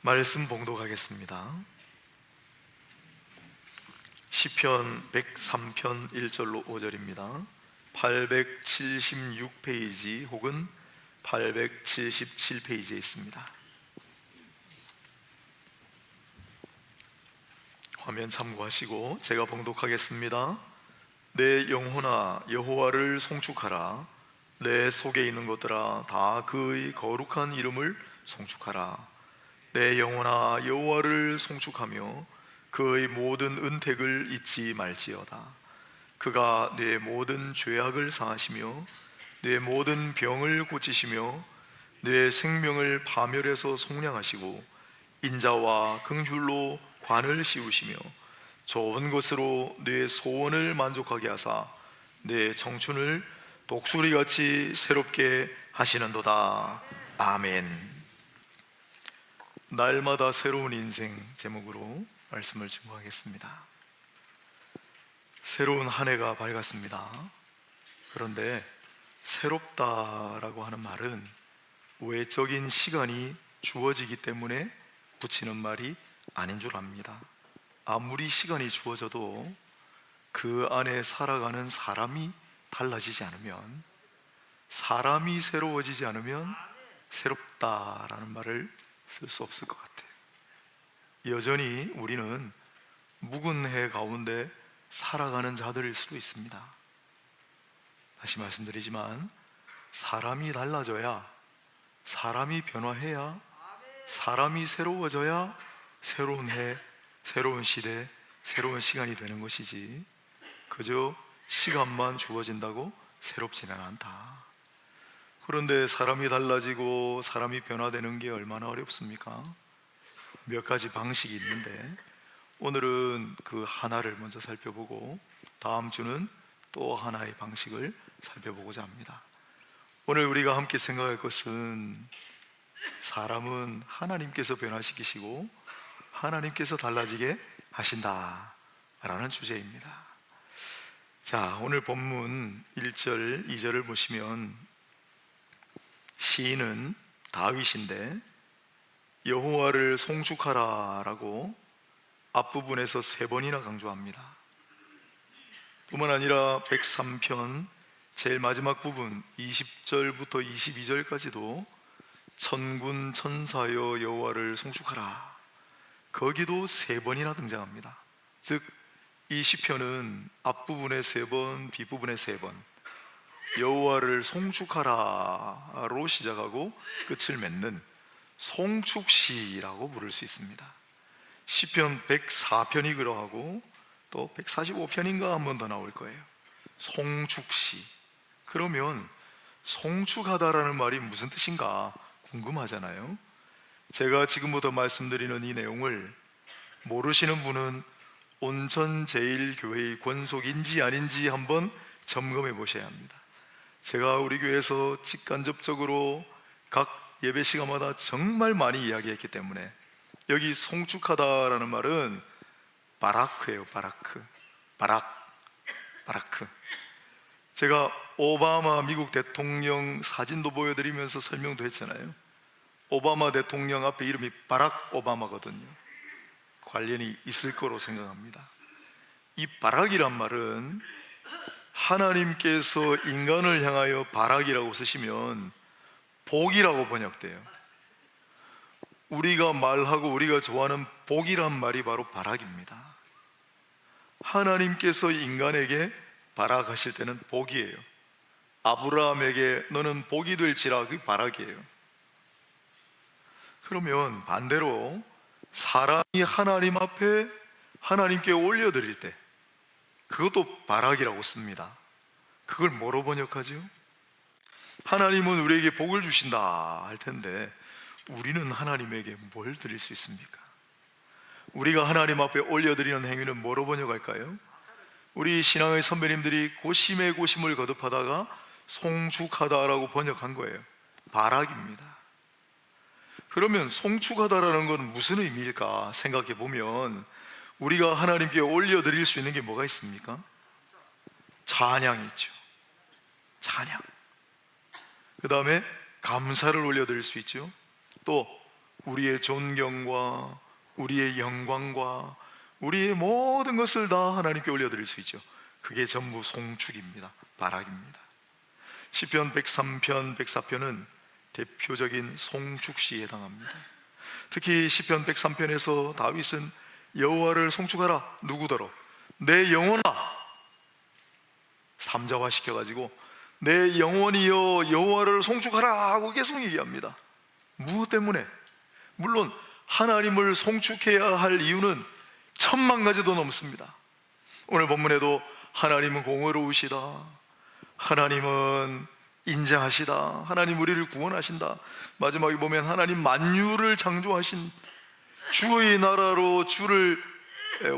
말씀 봉독하겠습니다. 시편 103편 1절로 5절입니다. 876페이지 혹은 877페이지에 있습니다. 화면 참고하시고 제가 봉독하겠습니다. 내 영혼아 여호와를 송축하라. 내 속에 있는 것들아 다 그의 거룩한 이름을 송축하라. 내 영혼아 여호와를 송축하며 그의 모든 은택을 잊지 말지어다. 그가 내 모든 죄악을 사하시며 내 모든 병을 고치시며 내 생명을 파멸해서 속량하시고 인자와 긍휼로 관을 씌우시며 좋은 것으로 내 소원을 만족하게 하사 내 청춘을 독수리같이 새롭게 하시는도다. 아멘. 날마다 새로운 인생 제목으로 말씀을 증거하겠습니다. 새로운 한 해가 밝았습니다. 그런데 새롭다라고 하는 말은 외적인 시간이 주어지기 때문에 붙이는 말이 아닌 줄 압니다. 아무리 시간이 주어져도 그 안에 살아가는 사람이 달라지지 않으면, 사람이 새로워지지 않으면 새롭다라는 말을 쓸 수 없을 것 같아요. 여전히 우리는 묵은 해 가운데 살아가는 자들일 수도 있습니다. 다시 말씀드리지만 사람이 달라져야, 사람이 변화해야, 사람이 새로워져야 새로운 해, 새로운 시대, 새로운 시간이 되는 것이지 그저 시간만 주어진다고 새롭지는 않다. 그런데 사람이 달라지고 사람이 변화되는 게 얼마나 어렵습니까? 몇 가지 방식이 있는데 오늘은 그 하나를 먼저 살펴보고 다음 주는 또 하나의 방식을 살펴보고자 합니다. 오늘 우리가 함께 생각할 것은 사람은 하나님께서 변화시키시고 하나님께서 달라지게 하신다라는 주제입니다. 자, 오늘 본문 1절, 2절을 보시면 시인은 다윗인데 여호와를 송축하라 라고 앞부분에서 3번이나 강조합니다. 뿐만 아니라 103편 제일 마지막 부분 20절부터 22절까지도 천군 천사여 여호와를 송축하라, 거기도 3번이나 등장합니다. 즉 이 시편은 앞부분에 3번, 뒷부분에 3번 여호와를 송축하라로 시작하고 끝을 맺는 송축시라고 부를 수 있습니다. 시편 104편이 그러하고 또 145편인가 한 번 더 나올 거예요. 송축시. 그러면 송축하다라는 말이 무슨 뜻인가 궁금하잖아요. 제가 지금부터 말씀드리는 이 내용을 모르시는 분은 온천제일교회의 권속인지 아닌지 한번 점검해 보셔야 합니다. 제가 우리 교회에서 직간접적으로 각 예배 시간마다 정말 많이 이야기했기 때문에 여기 송축하다라는 말은 바라크예요. 바라크. 제가 오바마 미국 대통령 사진도 보여드리면서 설명도 했잖아요. 오바마 대통령 앞에 이름이 바락 오바마거든요. 관련이 있을 거로 생각합니다. 이 바락이란 말은 하나님께서 인간을 향하여 바락이라고 쓰시면 복이라고 번역돼요. 우리가 말하고 우리가 좋아하는 복이란 말이 바로 바락입니다. 하나님께서 인간에게 바락하실 때는 복이에요. 아브라함에게 너는 복이 될지라, 그게 바락이에요. 그러면 반대로 사람이 하나님 앞에 하나님께 올려드릴 때 그것도 바락이라고 씁니다. 그걸 뭐로 번역하죠? 하나님은 우리에게 복을 주신다 할 텐데 우리는 하나님에게 뭘 드릴 수 있습니까? 우리가 하나님 앞에 올려드리는 행위는 뭐로 번역할까요? 우리 신앙의 선배님들이 고심에 고심을 거듭하다가 송축하다라고 번역한 거예요. 바락입니다. 그러면 송축하다라는 건 무슨 의미일까 생각해 보면 우리가 하나님께 올려드릴 수 있는 게 뭐가 있습니까? 찬양이 있죠. 찬양. 그 다음에 감사를 올려드릴 수 있죠. 또 우리의 존경과 우리의 영광과 우리의 모든 것을 다 하나님께 올려드릴 수 있죠. 그게 전부 송축입니다. 바락입니다. 시편 103편, 104편은 대표적인 송축시에 해당합니다. 특히 시편 103편에서 다윗은 여호와를 송축하라. 누구더러? 내 영혼아. 삼자화 시켜가지고 내 영혼이여 여호와를 송축하라 하고 계속 얘기합니다. 무엇 때문에? 물론 하나님을 송축해야 할 이유는 천만 가지도 넘습니다. 오늘 본문에도 하나님은 공의로우시다, 하나님은 인자하시다, 하나님 우리를 구원하신다, 마지막에 보면 하나님 만유를 창조하신 주의 나라로 주를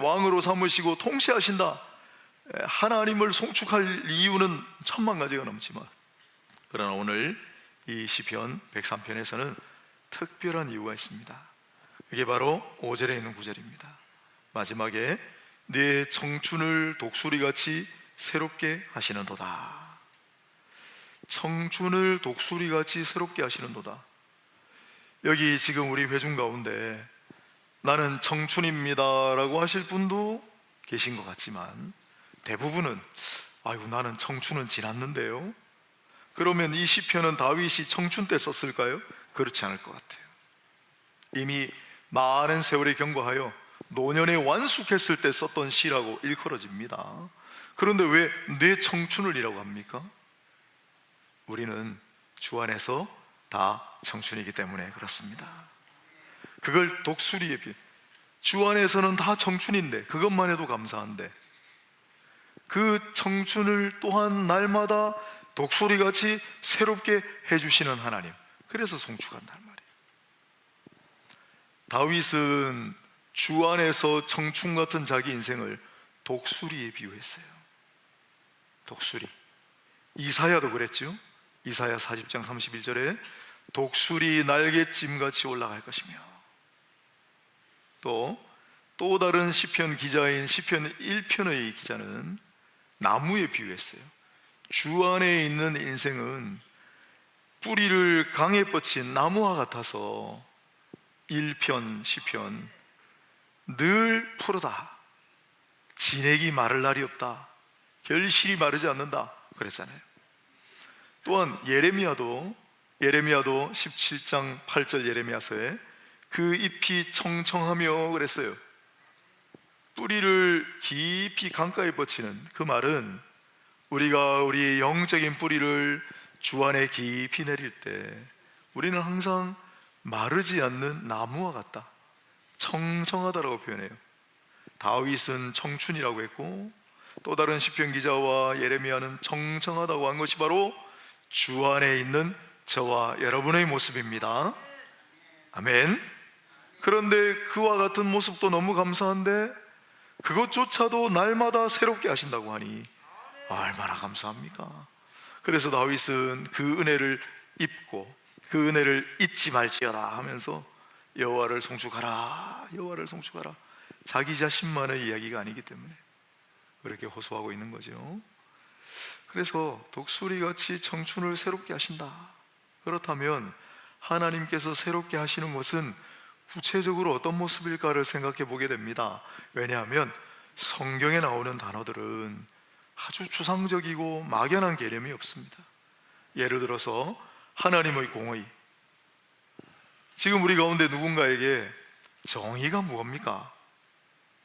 왕으로 삼으시고 통치하신다. 하나님을 송축할 이유는 천만 가지가 넘지만, 그러나 오늘 이 시편 103편에서는 특별한 이유가 있습니다. 이게 바로 5절에 있는 구절입니다. 마지막에 내 청춘을 독수리같이 새롭게 하시는도다. 청춘을 독수리같이 새롭게 하시는도다. 여기 지금 우리 회중 가운데 나는 청춘입니다 라고 하실 분도 계신 것 같지만, 대부분은 아이고 나는 청춘은 지났는데요. 그러면 이 시편은 다윗이 청춘 때 썼을까요? 그렇지 않을 것 같아요. 이미 많은 세월에 경과하여 노년에 완숙했을 때 썼던 시라고 일컬어집니다. 그런데 왜 내 청춘을 이라고 합니까? 우리는 주 안에서 다 청춘이기 때문에 그렇습니다. 그걸 독수리에 비해, 주 안에서는 다 청춘인데, 그것만 해도 감사한데 그 청춘을 또한 날마다 독수리같이 새롭게 해주시는 하나님, 그래서 송축한단 말이에요. 다윗은 주 안에서 청춘 같은 자기 인생을 독수리에 비유했어요. 독수리. 이사야도 그랬죠. 이사야 40장 31절에 독수리 날갯짐같이 올라갈 것이며, 또 다른 시편 기자인 시편 1편의 기자는 나무에 비유했어요. 주 안에 있는 인생은 뿌리를 강에 뻗친 나무와 같아서 1편 시편 늘 푸르다, 진액이 마를 날이 없다, 결실이 마르지 않는다 그랬잖아요. 또한 예레미야도 17장 8절 예레미야서에 그 잎이 청청하며 그랬어요. 뿌리를 깊이 강가에 뻗치는 그 말은 우리가 우리의 영적인 뿌리를 주 안에 깊이 내릴 때 우리는 항상 마르지 않는 나무와 같다, 청청하다라고 표현해요. 다윗은 청춘이라고 했고, 또 다른 시편 기자와 예레미야는 청청하다고 한 것이 바로 주 안에 있는 저와 여러분의 모습입니다. 아멘. 그런데 그와 같은 모습도 너무 감사한데 그것조차도 날마다 새롭게 하신다고 하니 얼마나 감사합니까? 그래서 다윗은 그 은혜를 입고 그 은혜를 잊지 말지어다 하면서 여호와를 송축하라, 여호와를 송축하라. 자기 자신만의 이야기가 아니기 때문에 그렇게 호소하고 있는 거죠. 그래서 독수리같이 청춘을 새롭게 하신다. 그렇다면 하나님께서 새롭게 하시는 것은 구체적으로 어떤 모습일까를 생각해 보게 됩니다. 왜냐하면 성경에 나오는 단어들은 아주 추상적이고 막연한 개념이 없습니다. 예를 들어서 하나님의 공의, 지금 우리 가운데 누군가에게 정의가 무엇입니까?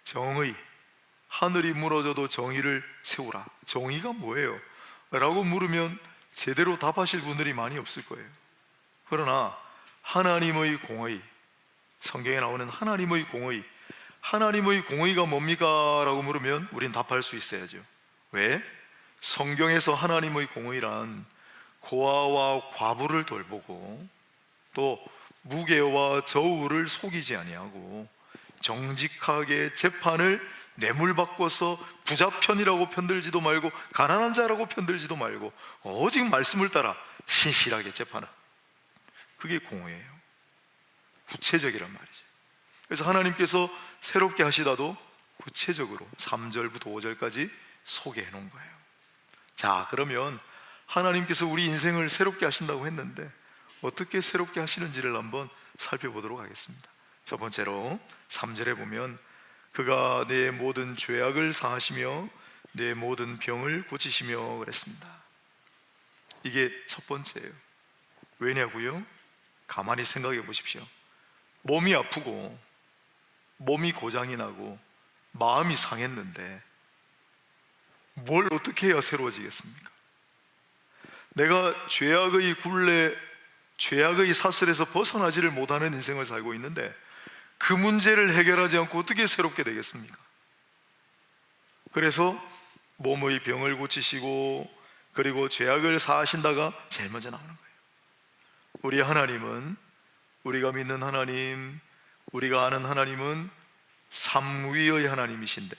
정의, 하늘이 무너져도 정의를 세우라, 정의가 뭐예요? 라고 물으면 제대로 답하실 분들이 많이 없을 거예요. 그러나 하나님의 공의, 성경에 나오는 하나님의 공의, 하나님의 공의가 뭡니까? 라고 물으면 우린 답할 수 있어야죠. 왜? 성경에서 하나님의 공의란 고아와 과부를 돌보고 또 무괴와 저우를 속이지 아니하고 정직하게 재판을 뇌물 바꿔서 부자 편이라고 편들지도 말고 가난한 자라고 편들지도 말고 오직 말씀을 따라 신실하게 재판하는, 그게 공의예요. 구체적이란 말이죠. 그래서 하나님께서 새롭게 하시다도 구체적으로 3절부터 5절까지 소개해 놓은 거예요. 자, 그러면 하나님께서 우리 인생을 새롭게 하신다고 했는데 어떻게 새롭게 하시는지를 한번 살펴보도록 하겠습니다. 첫 번째로 3절에 보면 그가 내 모든 죄악을 사하시며 내 모든 병을 고치시며 그랬습니다. 이게 첫 번째예요. 왜냐고요? 가만히 생각해 보십시오. 몸이 아프고 몸이 고장이 나고 마음이 상했는데 뭘 어떻게 해야 새로워지겠습니까? 내가 죄악의 굴레, 죄악의 사슬에서 벗어나지를 못하는 인생을 살고 있는데 그 문제를 해결하지 않고 어떻게 새롭게 되겠습니까? 그래서 몸의 병을 고치시고 그리고 죄악을 사하신다가 제일 먼저 나오는 거예요. 우리 하나님은, 우리가 믿는 하나님, 우리가 아는 하나님은 삼위의 하나님이신데,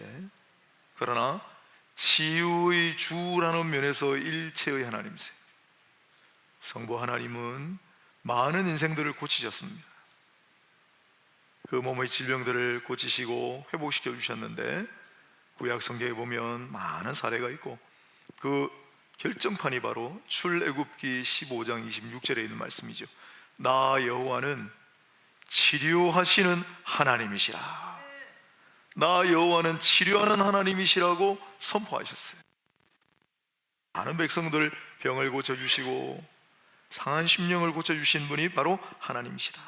그러나 치유의 주라는 면에서 일체의 하나님이세요. 성부 하나님은 많은 인생들을 고치셨습니다. 그 몸의 질병들을 고치시고 회복시켜 주셨는데, 구약 성경에 보면 많은 사례가 있고 그 결정판이 바로 출애굽기 15장 26절에 있는 말씀이죠. 나 여호와는 치료하시는 하나님이시라. 나 여호와는 치료하는 하나님이시라고 선포하셨어요. 많은 백성들 병을 고쳐주시고 상한 심령을 고쳐주신 분이 바로 하나님이시다.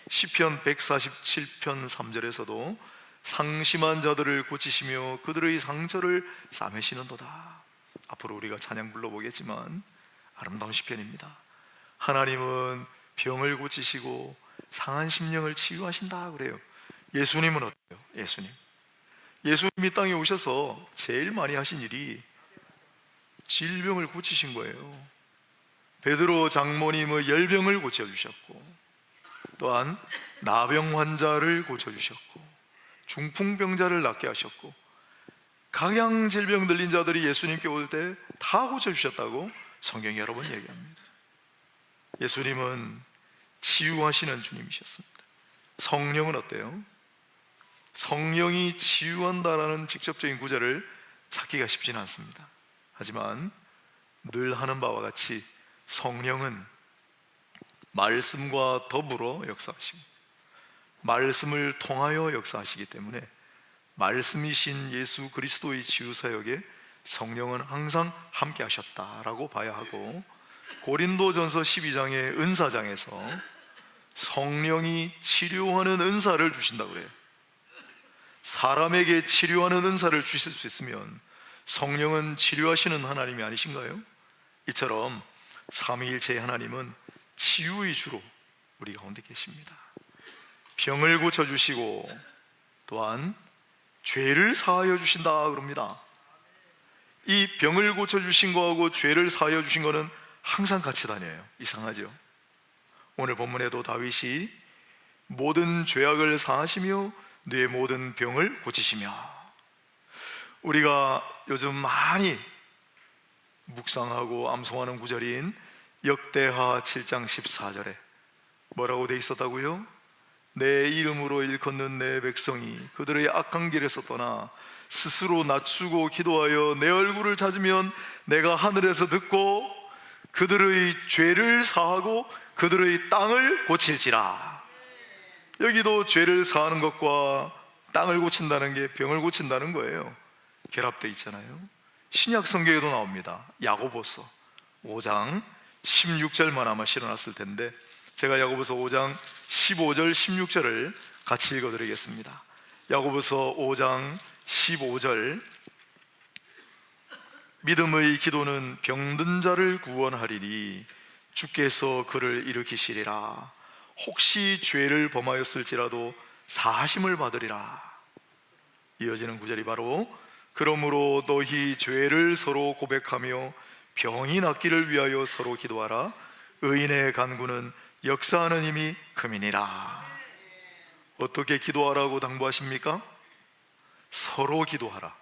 시편 147편 3절에서도 상심한 자들을 고치시며 그들의 상처를 싸매시는도다. 앞으로 우리가 찬양 불러보겠지만 아름다운 시편입니다. 하나님은 병을 고치시고 상한 심령을 치유하신다 그래요. 예수님은 어때요? 예수님이 땅에 오셔서 제일 많이 하신 일이 질병을 고치신 거예요. 베드로 장모님의 열병을 고쳐주셨고, 또한 나병 환자를 고쳐주셨고, 중풍병자를 낫게 하셨고, 각양질병 들린 자들이 예수님께 올 때 다 고쳐주셨다고 성경이 여러 번 얘기합니다. 예수님은 치유하시는 주님이셨습니다. 성령은 어때요? 성령이 치유한다라는 직접적인 구절을 찾기가 쉽지는 않습니다. 하지만 늘 하는 바와 같이 성령은 말씀과 더불어 역사하시고 말씀을 통하여 역사하시기 때문에 말씀이신 예수 그리스도의 치유사역에 성령은 항상 함께 하셨다라고 봐야 하고, 고린도전서 12장의 은사장에서 성령이 치료하는 은사를 주신다고 그래요. 사람에게 치료하는 은사를 주실 수 있으면 성령은 치료하시는 하나님이 아니신가요? 이처럼 삼위일체의 하나님은 치유의 주로 우리 가운데 계십니다. 병을 고쳐주시고 또한 죄를 사하여 주신다 그럽니다. 이 병을 고쳐주신 거하고 죄를 사하여 주신 거는 항상 같이 다녀요. 이상하죠? 오늘 본문에도 다윗이 모든 죄악을 사하시며 내 모든 병을 고치시며, 우리가 요즘 많이 묵상하고 암송하는 구절인 역대하 7장 14절에 뭐라고 돼 있었다고요? 내 이름으로 일컫는 내 백성이 그들의 악한 길에서 떠나 스스로 낮추고 기도하여 내 얼굴을 찾으면 내가 하늘에서 듣고 그들의 죄를 사하고 그들의 땅을 고칠지라. 여기도 죄를 사하는 것과 땅을 고친다는 게 병을 고친다는 거예요. 결합되어 있잖아요. 신약 성경에도 나옵니다. 야고보서 5장 16절만 아마 실어놨을 텐데 제가 야고보서 5장 15절 16절을 같이 읽어드리겠습니다. 야고보서 5장 15절, 믿음의 기도는 병든 자를 구원하리니 주께서 그를 일으키시리라. 혹시 죄를 범하였을지라도 사하심을 받으리라. 이어지는 구절이 바로 그러므로 너희 죄를 서로 고백하며 병이 낫기를 위하여 서로 기도하라. 의인의 간구는 역사하는 힘이 금이니라. 어떻게 기도하라고 당부하십니까? 서로 기도하라.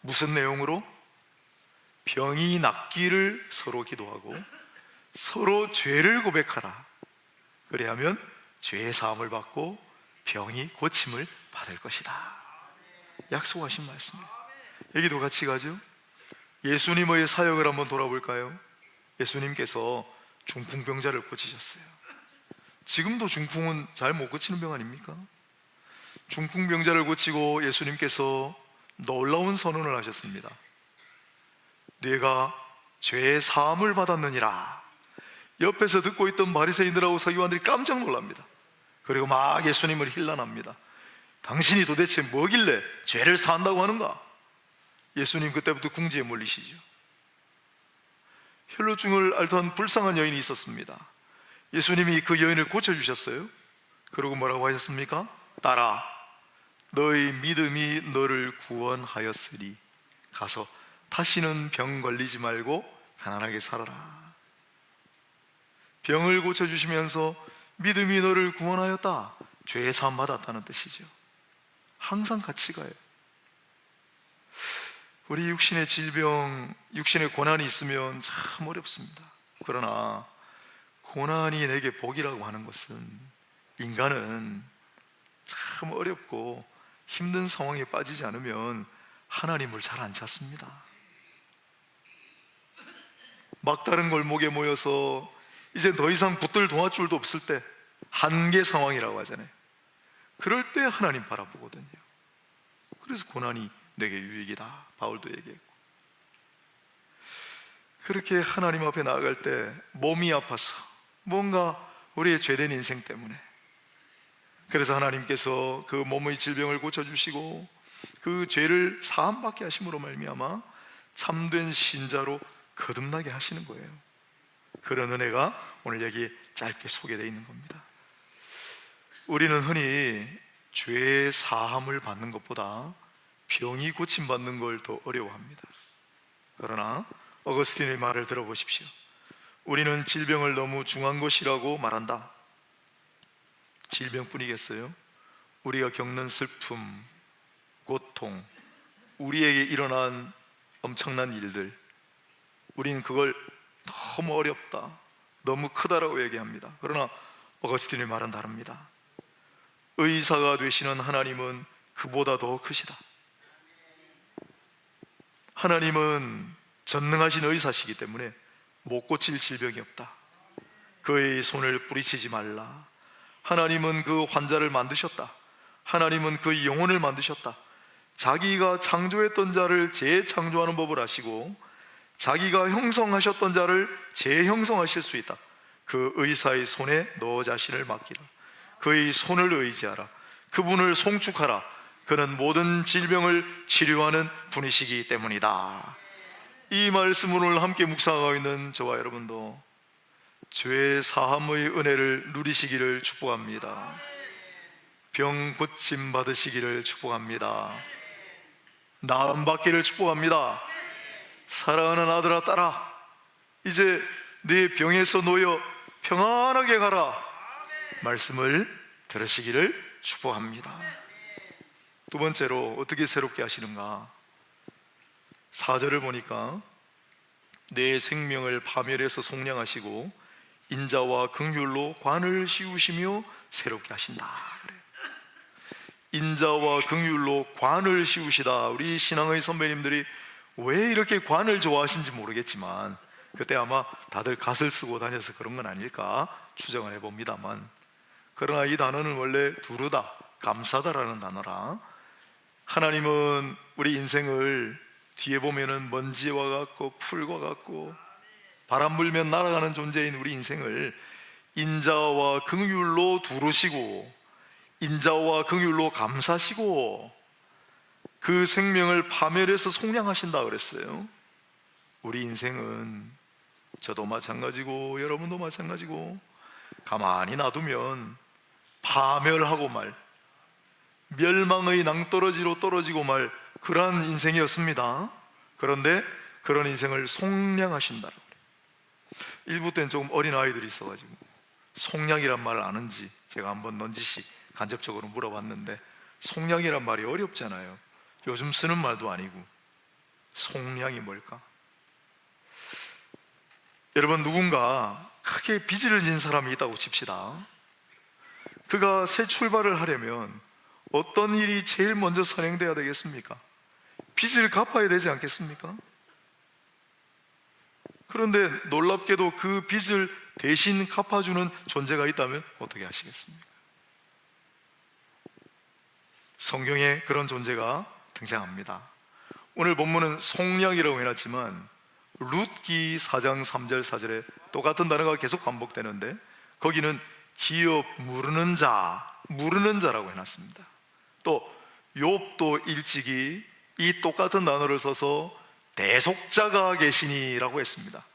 무슨 내용으로? 병이 낫기를 서로 기도하고 서로 죄를 고백하라. 그래야면 죄의 사함을 받고 병이 고침을 받을 것이다. 약속하신 말씀이에요. 여기도 같이 가죠. 예수님의 사역을 한번 돌아볼까요? 예수님께서 중풍병자를 고치셨어요. 지금도 중풍은 잘 못 고치는 병 아닙니까? 중풍병자를 고치고 예수님께서 놀라운 선언을 하셨습니다. 네가 죄의 사함을 받았느니라. 옆에서 듣고 있던 바리새인들하고 서기관들이 깜짝 놀랍니다. 그리고 막 예수님을 힐난합니다. 당신이 도대체 뭐길래 죄를 사한다고 하는가? 예수님 그때부터 궁지에 몰리시죠. 혈루증을 앓던 불쌍한 여인이 있었습니다. 예수님이 그 여인을 고쳐주셨어요. 그리고 뭐라고 하셨습니까? 딸아, 너의 믿음이 너를 구원하였으니 가서 다시는 병 걸리지 말고 편안하게 살아라. 병을 고쳐주시면서 믿음이 너를 구원하였다, 죄의 사함 받았다는 뜻이죠. 항상 같이 가요. 우리 육신의 질병, 육신의 고난이 있으면 참 어렵습니다. 그러나 고난이 내게 복이라고 하는 것은, 인간은 참 어렵고 힘든 상황에 빠지지 않으면 하나님을 잘 안 찾습니다. 막다른 골목에 모여서 이제 더 이상 붙들 동아줄도 없을 때, 한계 상황이라고 하잖아요. 그럴 때 하나님 바라보거든요. 그래서 고난이 내게 유익이다, 바울도 얘기했고. 그렇게 하나님 앞에 나아갈 때 몸이 아파서, 뭔가 우리의 죄된 인생 때문에, 그래서 하나님께서 그 몸의 질병을 고쳐주시고 그 죄를 사함받게 하심으로 말미암아 참된 신자로 거듭나게 하시는 거예요. 그런 은혜가 오늘 여기 짧게 소개되어 있는 겁니다. 우리는 흔히 죄의 사함을 받는 것보다 병이 고침받는 걸 더 어려워합니다. 그러나 어거스틴의 말을 들어보십시오. 우리는 질병을 너무 중한 것이라고 말한다. 질병뿐이겠어요? 우리가 겪는 슬픔, 고통, 우리에게 일어난 엄청난 일들, 우리는 그걸 너무 어렵다, 너무 크다라고 얘기합니다. 그러나 어거스틴의 말은 다릅니다. 의사가 되시는 하나님은 그보다 더 크시다. 하나님은 전능하신 의사시기 때문에 못 고칠 질병이 없다. 그의 손을 뿌리치지 말라. 하나님은 그 환자를 만드셨다. 하나님은 그 영혼을 만드셨다. 자기가 창조했던 자를 재창조하는 법을 아시고 자기가 형성하셨던 자를 재형성하실 수 있다. 그 의사의 손에 너 자신을 맡기라. 그의 손을 의지하라. 그분을 송축하라. 그는 모든 질병을 치료하는 분이시기 때문이다. 이 말씀을 오늘 함께 묵상하고 있는 저와 여러분도 죄 사함의 은혜를 누리시기를 축복합니다. 병 고침 받으시기를 축복합니다. 나음 받기를 축복합니다. 사랑하는 아들아, 딸아, 이제 네 병에서 놓여 평안하게 가라 말씀을 들으시기를 축복합니다. 두 번째로 어떻게 새롭게 하시는가? 4절을 보니까 내 생명을 파멸해서 속량하시고 인자와 긍휼로 관을 씌우시며 새롭게 하신다. 인자와 긍휼로 관을 씌우시다. 우리 신앙의 선배님들이 왜 이렇게 관을 좋아하신지 모르겠지만 그때 아마 다들 갓을 쓰고 다녀서 그런 건 아닐까 추정을 해봅니다만, 그러나 이 단어는 원래 두르다, 감사다라는 단어라, 하나님은 우리 인생을 뒤에 보면은 먼지와 같고 풀과 같고 바람 불면 날아가는 존재인 우리 인생을 인자와 긍휼로 두르시고 인자와 긍휼로 감사시고 그 생명을 파멸해서 속량하신다 그랬어요. 우리 인생은 저도 마찬가지고 여러분도 마찬가지고 가만히 놔두면 파멸하고 말, 멸망의 낭떠러지로 떨어지고 말, 그러한 인생이었습니다. 그런데 그런 인생을 속량하신다고. 일부 때는 조금 어린 아이들이 있어가지고 속량이란 말을 아는지 제가 한번 넌지시 간접적으로 물어봤는데, 속량이란 말이 어렵잖아요. 요즘 쓰는 말도 아니고 속량이 뭘까? 여러분, 누군가 크게 빚을 진 사람이 있다고 칩시다. 그가 새 출발을 하려면 어떤 일이 제일 먼저 선행돼야 되겠습니까? 빚을 갚아야 되지 않겠습니까? 그런데 놀랍게도 그 빚을 대신 갚아주는 존재가 있다면 어떻게 하시겠습니까? 성경에 그런 존재가 등장합니다. 오늘 본문은 속량이라고 해놨지만 룻기 4장 3절 4절에 똑같은 단어가 계속 반복되는데 거기는 기업 무르는 자라고 해놨습니다. 또 욥도 일찍이 이 똑같은 단어를 써서 대속자가 계시니라고 했습니다.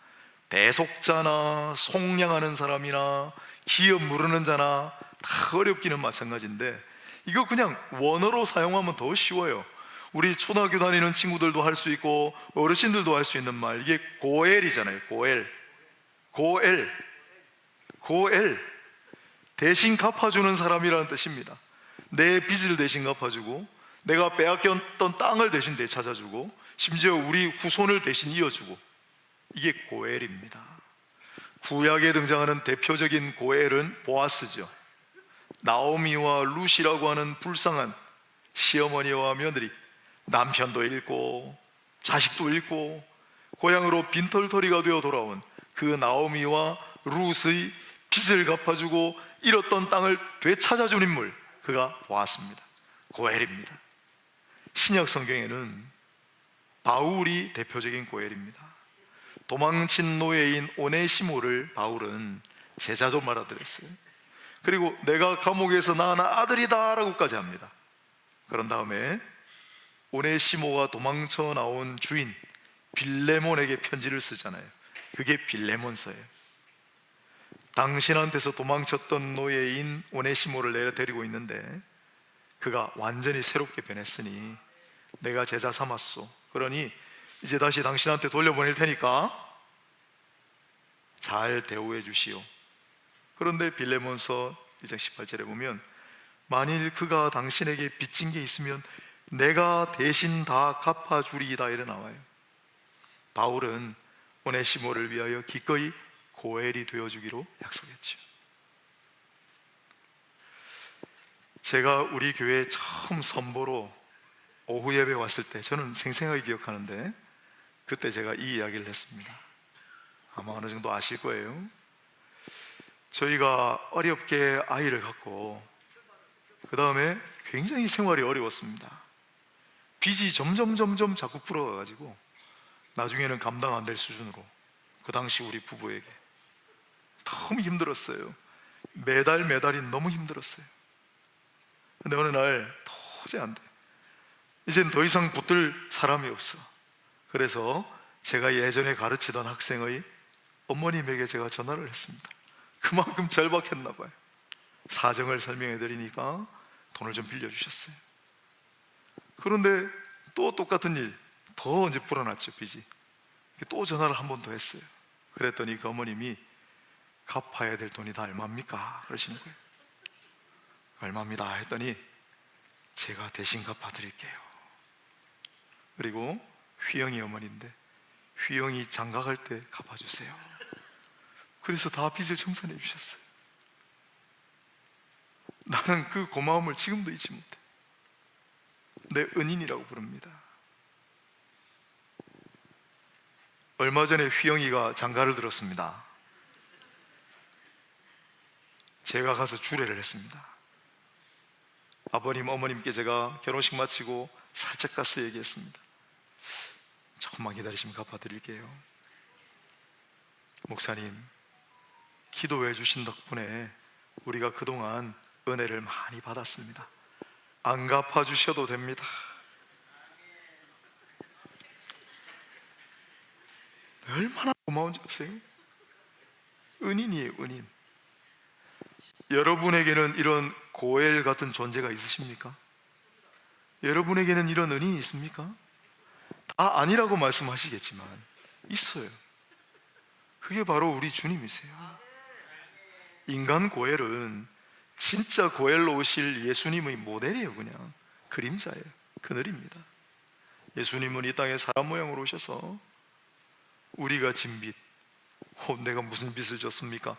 대속자나 속량하는 사람이나 기업 무르는 자나 다 어렵기는 마찬가지인데 이거 그냥 원어로 사용하면 더 쉬워요. 우리 초등학교 다니는 친구들도 할 수 있고 어르신들도 할 수 있는 말, 이게 고엘이잖아요. 고엘 대신 갚아주는 사람이라는 뜻입니다. 내 빚을 대신 갚아주고 내가 빼앗겼던 땅을 대신 되찾아주고 심지어 우리 후손을 대신 이어주고, 이게 고엘입니다. 구약에 등장하는 대표적인 고엘은 보아스죠. 나오미와 룻이라고 하는 불쌍한 시어머니와 며느리, 남편도 잃고 자식도 잃고 고향으로 빈털터리가 되어 돌아온 그 나오미와 룻의 빚을 갚아주고 잃었던 땅을 되찾아준 인물, 그가 보았습니다. 고엘입니다. 신약 성경에는 바울이 대표적인 고엘입니다. 도망친 노예인 오네시모를 바울은 제자로 말아들였어요. 그리고 내가 감옥에서 낳은 아들이다 라고까지 합니다. 그런 다음에 오네시모가 도망쳐 나온 주인 빌레몬에게 편지를 쓰잖아요. 그게 빌레몬서예요. 당신한테서 도망쳤던 노예인 오네시모를 내려 데리고 있는데 그가 완전히 새롭게 변했으니 내가 제자 삼았소. 그러니 이제 다시 당신한테 돌려보낼 테니까 잘 대우해 주시오. 그런데 빌레몬서 2장 18절에 보면 만일 그가 당신에게 빚진 게 있으면 내가 대신 다 갚아주리이다 이래 나와요. 바울은 오네시모를 위하여 기꺼이 고엘이 되어주기로 약속했죠. 제가 우리 교회에 처음 선보러 오후 예배 왔을 때 저는 생생하게 기억하는데 그때 제가 이 이야기를 했습니다. 아마 어느 정도 아실 거예요. 저희가 어렵게 아이를 갖고 그 다음에 굉장히 생활이 어려웠습니다. 빚이 점점 자꾸 불어가지고 나중에는 감당 안 될 수준으로, 그 당시 우리 부부에게 너무 힘들었어요. 매달이 너무 힘들었어요. 근데 어느 날 도저히 안 돼. 이젠 더 이상 붙들 사람이 없어. 그래서 제가 예전에 가르치던 학생의 어머님에게 제가 전화를 했습니다. 그만큼 절박했나 봐요. 사정을 설명해 드리니까 돈을 좀 빌려주셨어요. 그런데 또 똑같은 일, 더 이제 불어났죠, 빚이. 또 전화를 한 번 더 했어요. 그랬더니 그 어머님이 갚아야 될 돈이 다 얼마입니까? 그러시는 거예요. 얼마입니다 했더니 제가 대신 갚아드릴게요. 그리고 휘영이 어머니인데 휘영이 장가갈 때 갚아주세요. 그래서 다 빚을 청산해 주셨어요. 나는 그 고마움을 지금도 잊지 못해. 내 은인이라고 부릅니다. 얼마 전에 휘영이가 장가를 들었습니다. 제가 가서 주례를 했습니다. 아버님, 어머님께 제가 결혼식 마치고 살짝 가서 얘기했습니다. 조금만 기다리시면 갚아드릴게요. 목사님, 기도해 주신 덕분에 우리가 그동안 은혜를 많이 받았습니다. 안 갚아주셔도 됩니다. 얼마나 고마운지 아세요? 은인이에요, 은인. 여러분에게는 이런 고엘 같은 존재가 있으십니까? 여러분에게는 이런 은인이 있습니까? 다 아니라고 말씀하시겠지만 있어요. 그게 바로 우리 주님이세요. 인간 고엘은 진짜 고엘로 오실 예수님의 모델이에요. 그냥 그림자예요. 그늘입니다. 예수님은 이 땅에 사람 모양으로 오셔서 우리가 진 빚, 내가 무슨 빚을 졌습니까?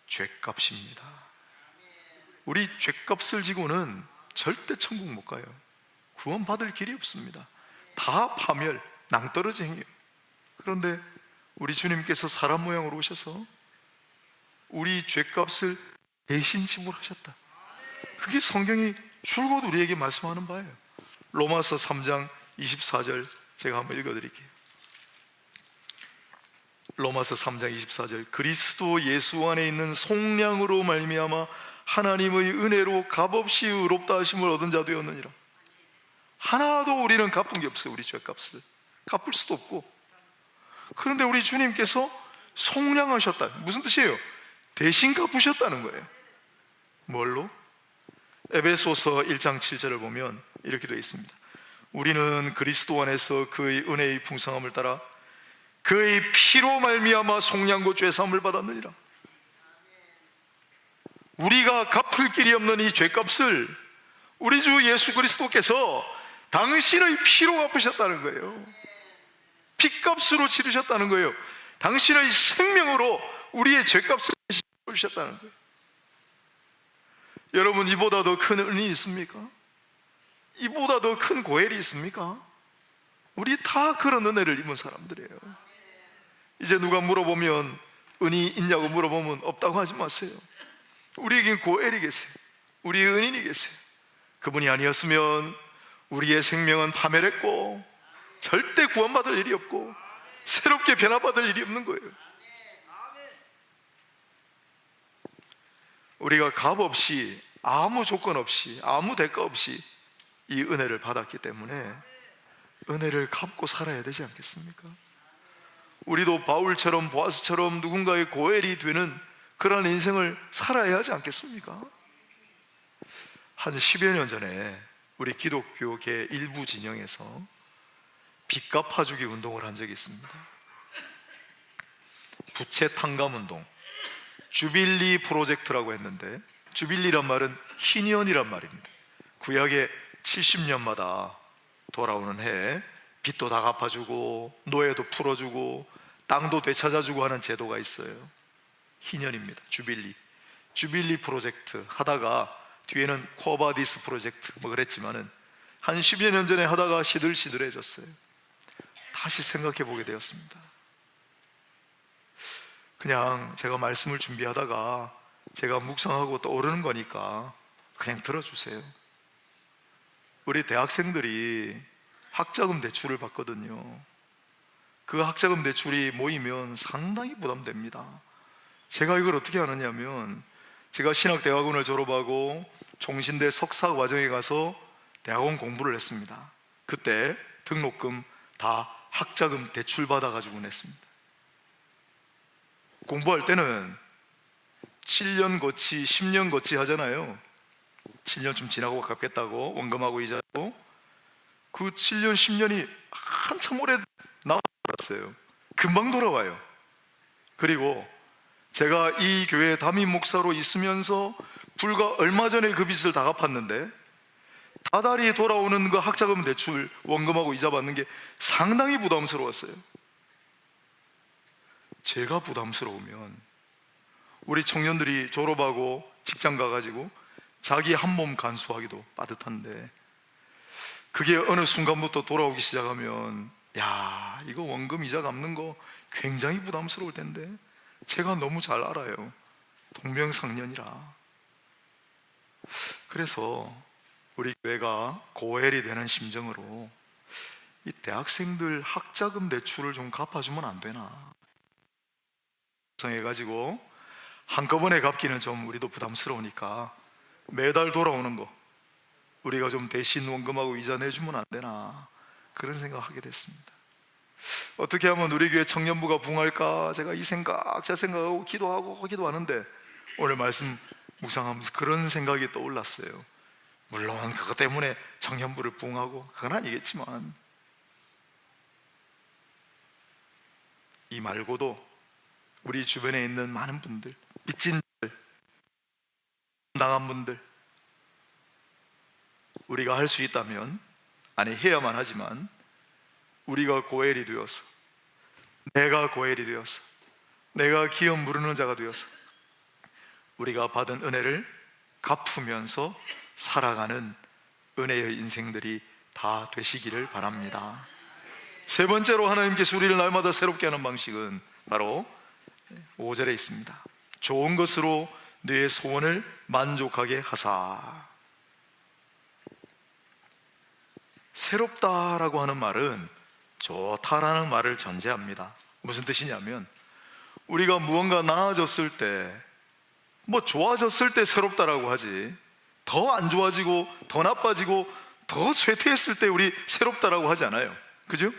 죄값입니다. 우리 죄값을 지고는 절대 천국 못 가요. 구원받을 길이 없습니다. 다 파멸, 낭떠러지 행위예요. 그런데 우리 주님께서 사람 모양으로 오셔서 우리 죄값을 대신 지불하셨다. 그게 성경이 줄곧 우리에게 말씀하는 바예요. 로마서 3장 24절 제가 한번 읽어드릴게요. 로마서 3장 24절, 그리스도 예수 안에 있는 속량으로 말미암아 하나님의 은혜로 값없이 의롭다 하심을 얻은 자 되었느니라. 하나도 우리는 갚은 게 없어요. 우리 죄값을 갚을 수도 없고. 그런데 우리 주님께서 속량하셨다. 무슨 뜻이에요? 대신 갚으셨다는 거예요. 뭘로? 에베소서 1장 7절을 보면 이렇게 되어 있습니다. 우리는 그리스도 안에서 그의 은혜의 풍성함을 따라 그의 피로 말미암아 속량과 죄사함을 받았느니라. 우리가 갚을 길이 없는 이 죄값을 우리 주 예수 그리스도께서 당신의 피로 갚으셨다는 거예요. 피값으로 치르셨다는 거예요. 당신의 생명으로 우리의 죄값을 치르셨다는 거예요. 여러분, 이보다 더 큰 은이 있습니까? 이보다 더 큰 고엘이 있습니까? 우리 다 그런 은혜를 입은 사람들이에요. 이제 누가 물어보면 은이 있냐고 물어보면 없다고 하지 마세요. 우리에겐 고엘이 계세요. 우리의 은인이 계세요. 그분이 아니었으면 우리의 생명은 파멸했고 절대 구원받을 일이 없고 새롭게 변화받을 일이 없는 거예요. 우리가 값 없이, 아무 조건 없이, 아무 대가 없이 이 은혜를 받았기 때문에 은혜를 갚고 살아야 되지 않겠습니까? 우리도 바울처럼 보아스처럼 누군가의 고엘이 되는 그런 인생을 살아야 하지 않겠습니까? 한 10여 년 전에 우리 기독교계 일부 진영에서 빚 갚아주기 운동을 한 적이 있습니다. 부채 탕감 운동, 주빌리 프로젝트라고 했는데, 주빌리란 말은 희년이란 말입니다. 구약의 70년마다 돌아오는 해에 빚도 다 갚아주고 노예도 풀어주고 땅도 되찾아주고 하는 제도가 있어요. 희년입니다. 주빌리 프로젝트 하다가 뒤에는 코바디스 프로젝트 뭐 그랬지만은 한 10여 년 전에 하다가 시들시들해졌어요. 다시 생각해 보게 되었습니다. 그냥 제가 말씀을 준비하다가 제가 묵상하고 떠오르는 거니까 그냥 들어주세요. 우리 대학생들이 학자금 대출을 받거든요. 그 학자금 대출이 모이면 상당히 부담됩니다. 제가 이걸 어떻게 아느냐면, 제가 신학대학원을 졸업하고 종신대 석사 과정에 가서 대학원 공부를 했습니다. 그때 등록금 다 학자금 대출 받아가지고 냈습니다. 공부할 때는 7년 거치, 10년 거치 하잖아요. 7년쯤 지나고 갚겠다고 원금하고 이자고. 그 7년, 10년이 한참 오래 나왔어요. 금방 돌아와요. 그리고 제가 이 교회 담임 목사로 있으면서 불과 얼마 전에 그 빚을 다 갚았는데, 다달이 돌아오는 그 학자금 대출 원금하고 이자 받는 게 상당히 부담스러웠어요. 제가 부담스러우면 우리 청년들이 졸업하고 직장 가가지고 자기 한 몸 간수하기도 빠듯한데, 그게 어느 순간부터 돌아오기 시작하면 야, 이거 원금 이자 갚는 거 굉장히 부담스러울 텐데, 제가 너무 잘 알아요. 동명상련이라. 그래서 우리 교회가 고엘이 되는 심정으로 이 대학생들 학자금 대출을 좀 갚아주면 안 되나 해가지고, 한꺼번에 갚기는 좀 우리도 부담스러우니까 매달 돌아오는 거 우리가 좀 대신 원금하고 이자 내주면 안 되나, 그런 생각하게 됐습니다. 어떻게 하면 우리 교회 청년부가 부흥할까, 제가 이 생각 저 생각하고 기도하는데 오늘 말씀 묵상하면서 그런 생각이 떠올랐어요. 물론 그것 때문에 청년부를 부흥하고 그건 아니겠지만, 이 말고도 우리 주변에 있는 많은 분들, 빚진 분들, 당한 분들, 우리가 할 수 있다면, 아니 해야만 하지만, 우리가 고엘이 되어서, 내가 고엘이 되어서, 내가 기업 무르는 자가 되어서 우리가 받은 은혜를 갚으면서 살아가는 은혜의 인생들이 다 되시기를 바랍니다. 세 번째로 하나님께서 우리를 날마다 새롭게 하는 방식은 바로 5절에 있습니다. 좋은 것으로 내 소원을 만족하게 하사. 새롭다라고 하는 말은 좋다라는 말을 전제합니다. 무슨 뜻이냐면, 우리가 무언가 나아졌을 때, 좋아졌을 때 새롭다라고 하지, 더 안 좋아지고 더 나빠지고 더 쇠퇴했을 때 우리 새롭다라고 하지 않아요. 그죠?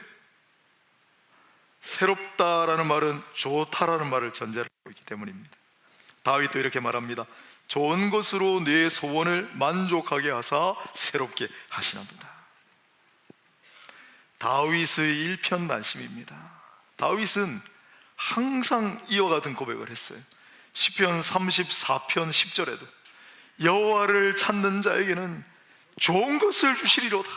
새롭다라는 말은 좋다라는 말을 전제로 하고 있기 때문입니다. 다윗도 이렇게 말합니다. 좋은 것으로 내 소원을 만족하게 하사 새롭게 하시나보다. 다윗의 일편단심입니다. 다윗은 항상 이와 같은 고백을 했어요. 시편 34편 10절에도 여호와를 찾는 자에게는 좋은 것을 주시리로다.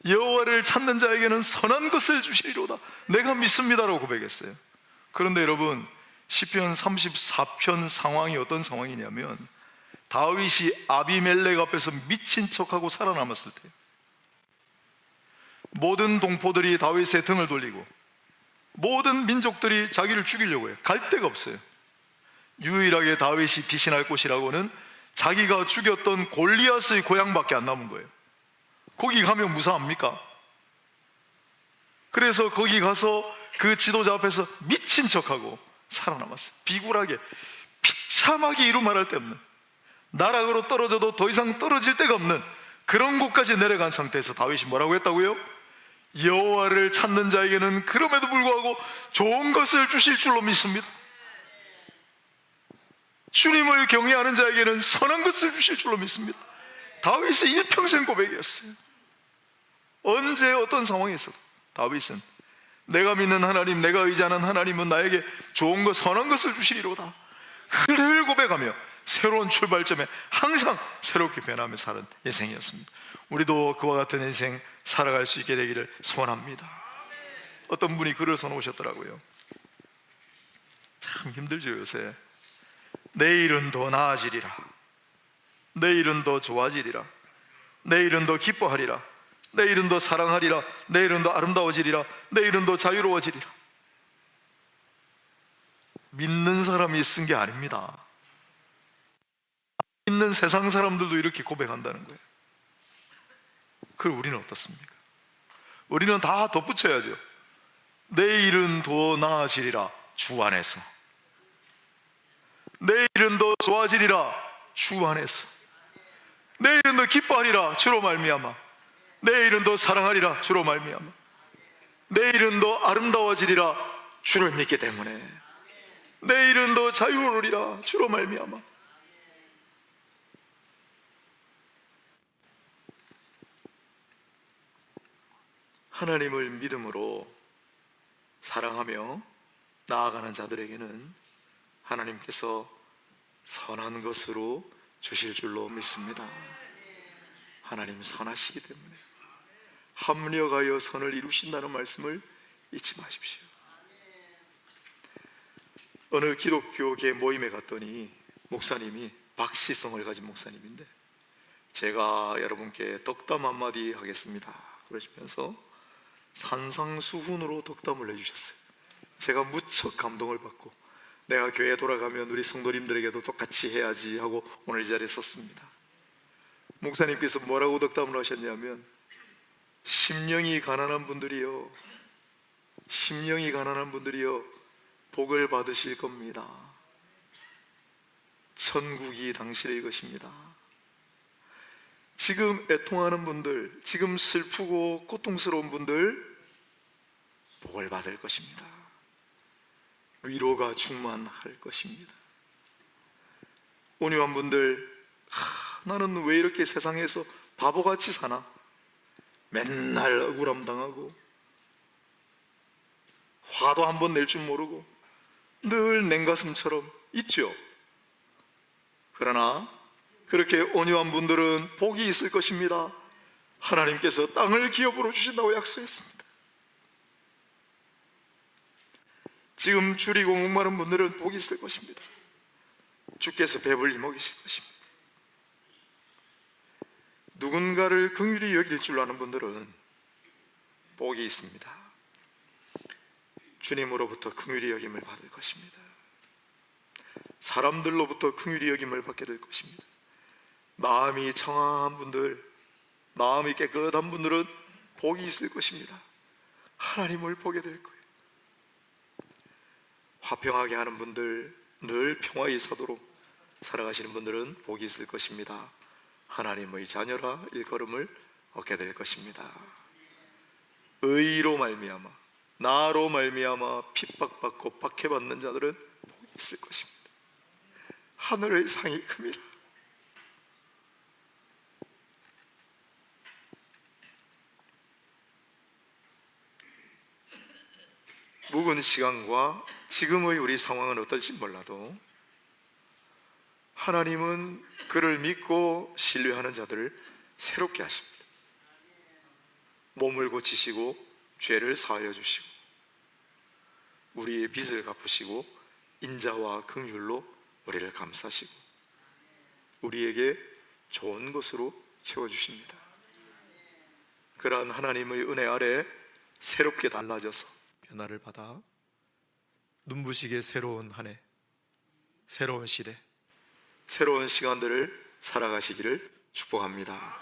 여호와를 찾는 자에게는 선한 것을 주시리로다. 내가 믿습니다라고 고백했어요. 그런데 여러분, 시편 34편 상황이 어떤 상황이냐면, 다윗이 아비멜렉 앞에서 미친 척하고 살아남았을 때, 모든 동포들이 다윗의 등을 돌리고 모든 민족들이 자기를 죽이려고 해요. 갈 데가 없어요. 유일하게 다윗이 피신할 곳이라고는 자기가 죽였던 골리앗의 고향밖에 안 남은 거예요. 거기 가면 무사합니까? 그래서 거기 가서 그 지도자 앞에서 미친 척하고 살아남았어요. 비굴하게, 비참하게 이루 말할 데 없는, 나락으로 떨어져도 더 이상 떨어질 데가 없는 그런 곳까지 내려간 상태에서 다윗이 뭐라고 했다고요? 여호와를 찾는 자에게는 그럼에도 불구하고 좋은 것을 주실 줄로 믿습니다. 주님을 경외하는 자에게는 선한 것을 주실 줄로 믿습니다. 다윗의 일평생 고백이었어요. 언제 어떤 상황에서도 다윗은 내가 믿는 하나님, 내가 의지하는 하나님은 나에게 좋은 것, 선한 것을 주시리로다 늘 고백하며 새로운 출발점에 항상 새롭게 변하며 사는 인생이었습니다. 우리도 그와 같은 인생 살아갈 수 있게 되기를 소원합니다. 어떤 분이 글을 써놓으셨더라고요. 참 힘들죠 요새. 내일은 더 나아지리라, 내일은 더 좋아지리라, 내일은 더 기뻐하리라, 내일은 더 사랑하리라, 내일은 더 아름다워지리라, 내일은 더 자유로워지리라. 믿는 사람이 쓴 게 아닙니다. 믿는 세상 사람들도 이렇게 고백한다는 거예요. 그럼 우리는 어떻습니까? 우리는 다 덧붙여야죠. 내일은 더 나아지리라, 주 안에서. 내일은 더 좋아지리라, 주 안에서. 내일은 더 기뻐하리라, 주로 말미암아. 내일은 더 사랑하리라, 주로 말미암아. 내일은 더 아름다워지리라, 주를 믿기 때문에. 내일은 더 자유로우리라, 주로 말미암아. 하나님을 믿음으로 사랑하며 나아가는 자들에게는 하나님께서 선한 것으로 주실 줄로 믿습니다. 하나님 선하시기 때문에 합력하여 선을 이루신다는 말씀을 잊지 마십시오. 어느 기독교계 모임에 갔더니 목사님이 박시성을 가진 목사님인데, 제가 여러분께 덕담 한마디 하겠습니다 그러시면서 산상수훈으로 덕담을 해주셨어요. 제가 무척 감동을 받고, 내가 교회 돌아가면 우리 성도님들에게도 똑같이 해야지 하고 오늘 이 자리에 섰습니다. 목사님께서 뭐라고 덕담을 하셨냐면, 심령이 가난한 분들이요, 심령이 가난한 분들이요 복을 받으실 겁니다. 천국이 당신의 것입니다. 지금 애통하는 분들, 지금 슬프고 고통스러운 분들 복을 받을 것입니다. 위로가 충만할 것입니다. 온유한 분들, 나는 왜 이렇게 세상에서 바보같이 사나? 맨날 억울함 당하고 화도 한 번 낼 줄 모르고 늘 냉가슴처럼 있죠. 그러나 그렇게 온유한 분들은 복이 있을 것입니다. 하나님께서 땅을 기업으로 주신다고 약속했습니다. 지금 줄이고 목마른 분들은 복이 있을 것입니다. 주께서 배불리 먹이실 것입니다. 누군가를 긍휼히 여길 줄 아는 분들은 복이 있습니다. 주님으로부터 긍휼히 여김을 받을 것입니다. 사람들로부터 긍휼히 여김을 받게 될 것입니다. 마음이 청아한 분들, 마음이 깨끗한 분들은 복이 있을 것입니다. 하나님을 보게 될 거예요. 화평하게 하는 분들, 늘 평화의 사도로 살아가시는 분들은 복이 있을 것입니다. 하나님의 자녀라 일컬음을 얻게 될 것입니다. 의로 말미암아, 나로 말미암아 핍박받고 박해받는 자들은 복이 있을 것입니다. 하늘의 상이 큼이라. 묵은 시간과 지금의 우리 상황은 어떨지 몰라도 하나님은 그를 믿고 신뢰하는 자들을 새롭게 하십니다. 몸을 고치시고 죄를 사하여 주시고 우리의 빚을 갚으시고 인자와 긍휼로 우리를 감싸시고 우리에게 좋은 것으로 채워주십니다. 그러한 하나님의 은혜 아래 새롭게 달라져서 변화를 받아 눈부시게 새로운 한 해, 새로운 시대, 새로운 시간들을 살아가시기를 축복합니다.